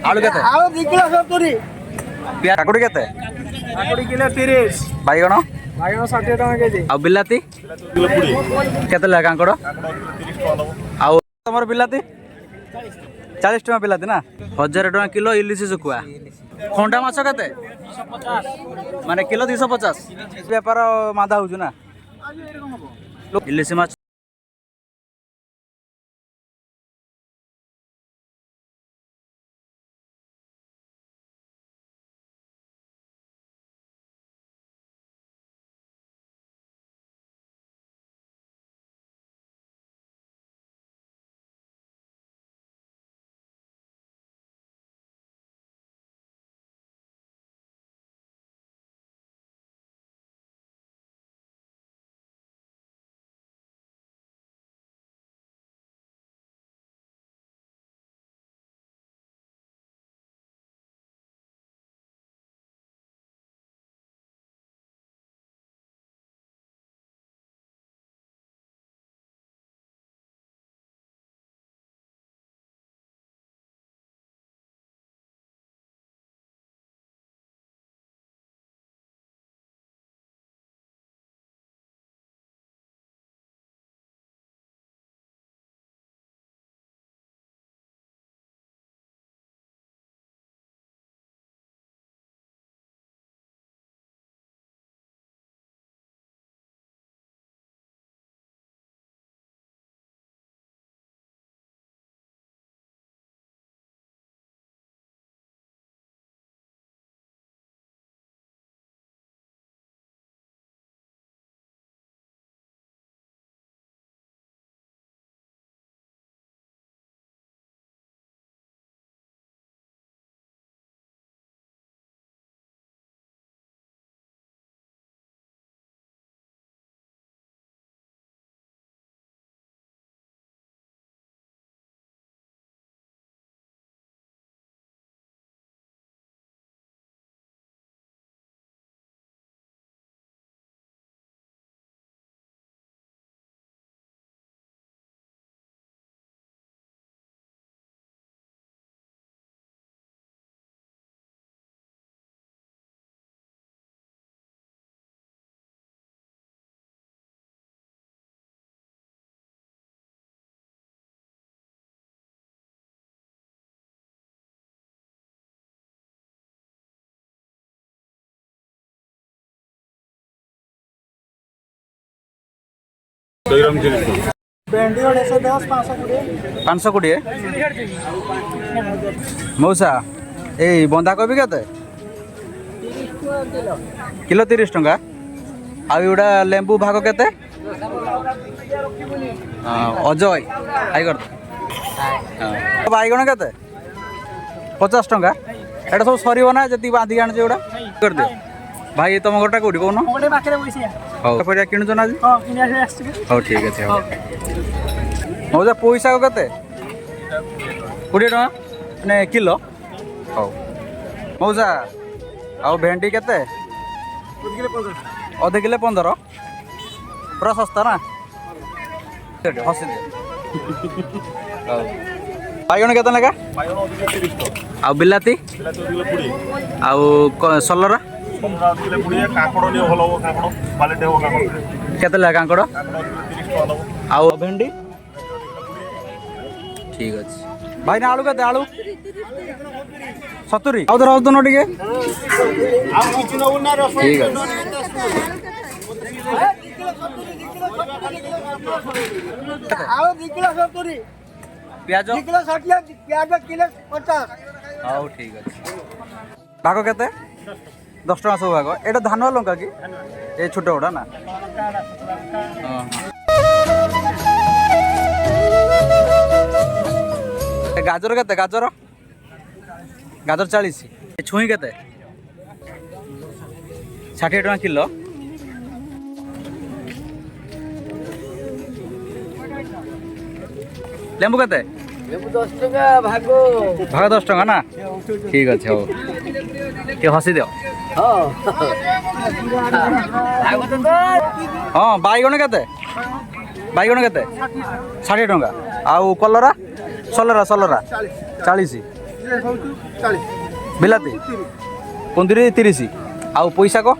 आलू केते आलू 2 किलो 70 पिया काकुड़ी केते काकुड़ी किलो 30 बाइगण बाइगण 60 टका केजी आ बिलाती केते ला कांकड़ आ तमर बिलाती 40 टका बिलाती ना 1000 टका किलो इलिशी सुकुआ खंडा माछ केते 250 माने किलो 250 व्यापार मादा होजु ना इलिशी माछ भेंडी 110 520 520 मौसा ए बंधा कोबी केते किलो 30 टका आ एडा लेंबू भाग केते अजय आई कर बाइगण केते 50 टका एटा सब सरीब ना जति बांधी आन जेउडा कर दे भाई तुम घरटा कोठी कोन मोटे पाखरे बइसिया हां परिया किनु जना जी हां किनिया से आछी हां ठीक अछि हां मौजा पैसा केते 20 टका ने किलो हां मौजा आ भेंडी केते आधे किलो 15 पूरा सस्ता ना हसी दे बाइगण केते लगा आ बिलाती आ सलरा केते लगा कांकड़ आ भेंडी ठीक अछि भाई ना आलू केते आलू 70 आ उधर दोनो टिके ठीक अछि आलू 2 किलो 70 प्याज 2 किलो 60 प्याज किलो 50 हाउ ठीक अछि भाग केते 10 टका सब भाग एटा धान लंका की ए छोटा बड़ा ना गाजर केते गाजर गाजर 40 छुई केते 60 टका किलो लेंबू केते लेबू 10 टका भाग 10 टका ना ठीक अछि हो के हसी दियो हाँ बाइगण केते 60 टका आउ कलरा सलरा 40 बिलाती कुंदरी 30 आउ पैसा को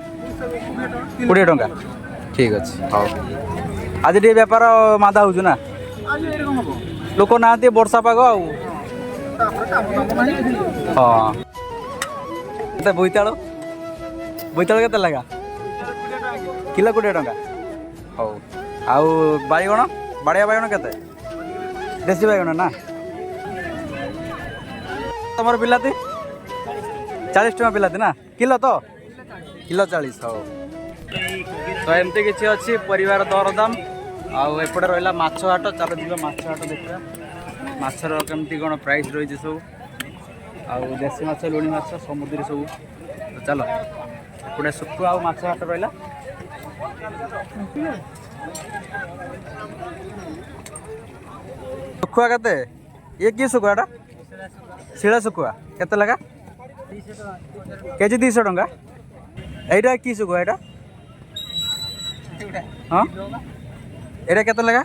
20 टंका ठीक अच्छे हाँ आज टे बेपार मादा हो ना लोक ना वर्षा पाग हाँ बोईताल बोईताल के लगा किलो 20 टंका हौ आउ बाईगण बाड़िया बाईगण के देसी बाईगण ना तुम बिलाती 40 टका बिलाती ना किलो तो किलो 40 हाँ तो एमती किसी अच्छी परिवार दरदाम आउपटे रहा माछ हाट चलो जी माछ हाट देखा माछर केमती कौन प्राइस रही सब आउ देसी माछ लुणी माछ समुद्री सब तो चलो एपटे शुखुआ आउ माछ हाट रहा शुखुआ के ये कि शुखुआ शिला शुखुआ के लगा केजी 200 टंका यहाँ कि शुखुआ यहाँ हाँ यहाँ के लगा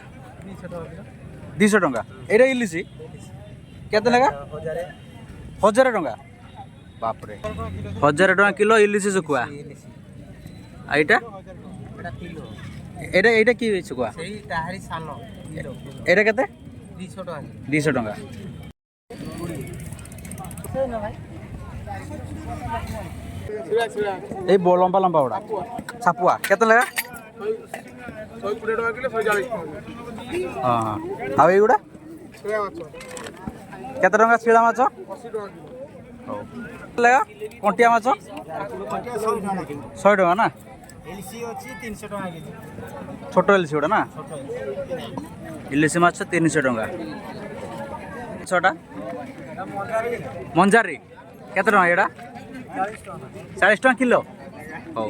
200 टंका यहाँ इलिशी के लगा 1000 टंका बापरे 1000 टंका किलो इलिशी शुखुआ यहाँ यहाँ कि शुखुआ यहाँ के 200 टंका ये लंबा लंबा गुड़ा सापुआ के लगा 120 टका किलो 140 हाँ हाँ आउ युड़ा के शिला माछ 80 टका लगा कंटिया माछ 100 टका ना एलसी अछि 300 टका केजी छोट इलिशी गुड़ा ना इलिशी माछ 300 टका छटा मंजारी के यहाँ 40 टका किलो हौ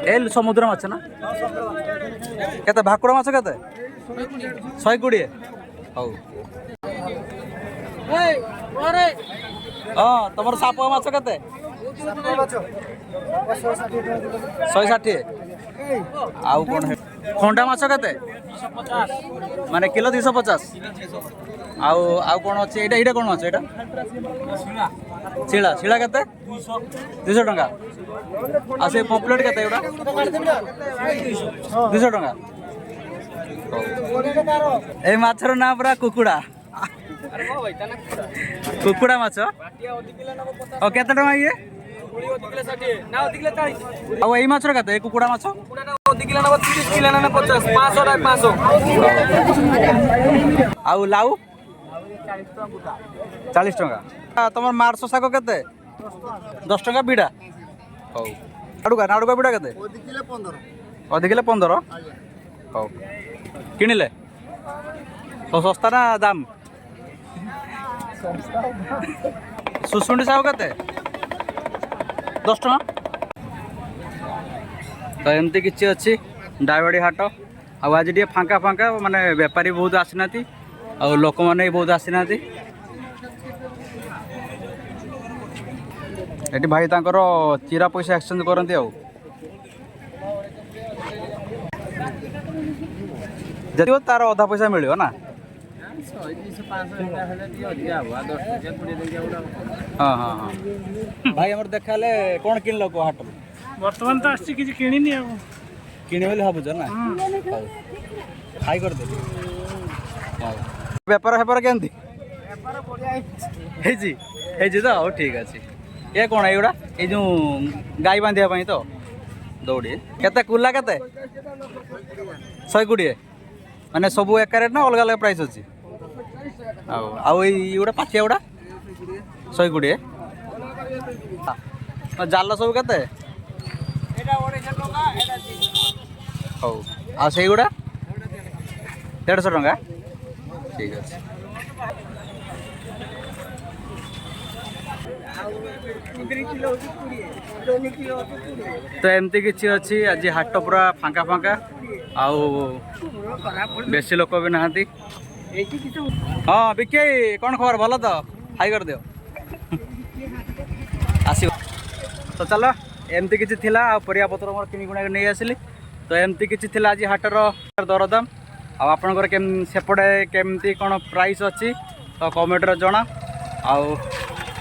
ए समुद्र माछ ना के भाकुड़ माछ के 120 हौ हाँ तुम सापुआ माछ के 160 आउ कौन है खंडा माछ के माने किलो 250 आउ आउ कौन अच्छे यहाँ कौन माछ यहाँ शिला शिला के 200 टंका आ से पॉपलेट के 200 टंका ए माछर ना पूरा कुकुड़ा कुकुड़ा माछ और केते टंका ये ଆଉ ଏଇ ମାଛର କେତେ ଏ କୁକୁଡ଼ା ମାଛ 500 ଆଉ ଲାଉ 40 ଟଙ୍କା ତମର ମାର୍ସ ଶାଗ କେତେ 10 ଟଙ୍କା ବିଡ଼ା ହଉ ନାଡ଼ୁକା ବିଡ଼ା କେତେ ଅଧ କିଲୋ 15 ହଉ କିଣିଲେ ତ ଶସ୍ତା ନା ଦାମ ସୁସୁଣ୍ଡି ଶାଗ କେତେ 10 टका तो एमती किसी अच्छी डायवाड़ी हाट आज टे फांका फांका माने बेपारी बहुत आसीना आ लोक मैंने बहुत आसीना ये भाई तांकर चिरा पैसा एक्सचेंज करती जदि तार अधा पैसा मिल ना हाँ हाँ हाँ भाई आम देखा कौन किन को हाट वर्तमान तो आसी किछि किनिनी आ किने बोली भावुछ ना खाई कर दे व्यापार हेपार केंती व्यापार बढ़िया हेजी तो हो ठीक अच्छे ये कौन है एगुड़ा ये जो गाई बांधिया तो दौड़ी केते कुला केते 120 माने सब एक रेट ना अलग अलग प्राइस अच्छी आउटा पाचिया गुड़ा 120 जाल सब के हौ आई गुड़ा 150 टंका ठीक अच्छे तो एमती किसी अच्छी आज हाट पूरा फांका फांका आउ बेसी लोक भी नहांती हाँ बिके कौन खबर भल तो हाई कर दियो आस तो चलो एमती किसी थिला परिया पत्र मोर किनी गुणा नहीं आसिली तो एमती किसी थिला आज हाटर दरदाम आपणकर सेपटे केमती कौन प्राइस अच्छी तो कमेंट जना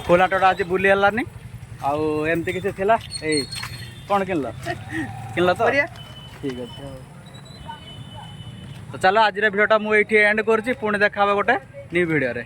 ଖୋଲାଟଟା ଆଜି ବୁଲି ହେଲାନି ଆଉ ଏମିତି କିଛି ଥିଲା ଏଇ କ'ଣ କିଣିଲ ତ ଠିକ୍ ଅଛି ହଉ ତ ଚାଲ ଆଜିର ଭିଡ଼ିଓଟା ମୁଁ ଏଇଠି ଏଣ୍ଡ କରୁଛି ପୁଣି ଦେଖା ହେବ ଗୋଟେ ନ୍ୟୁ ଭିଡ଼ିଓରେ।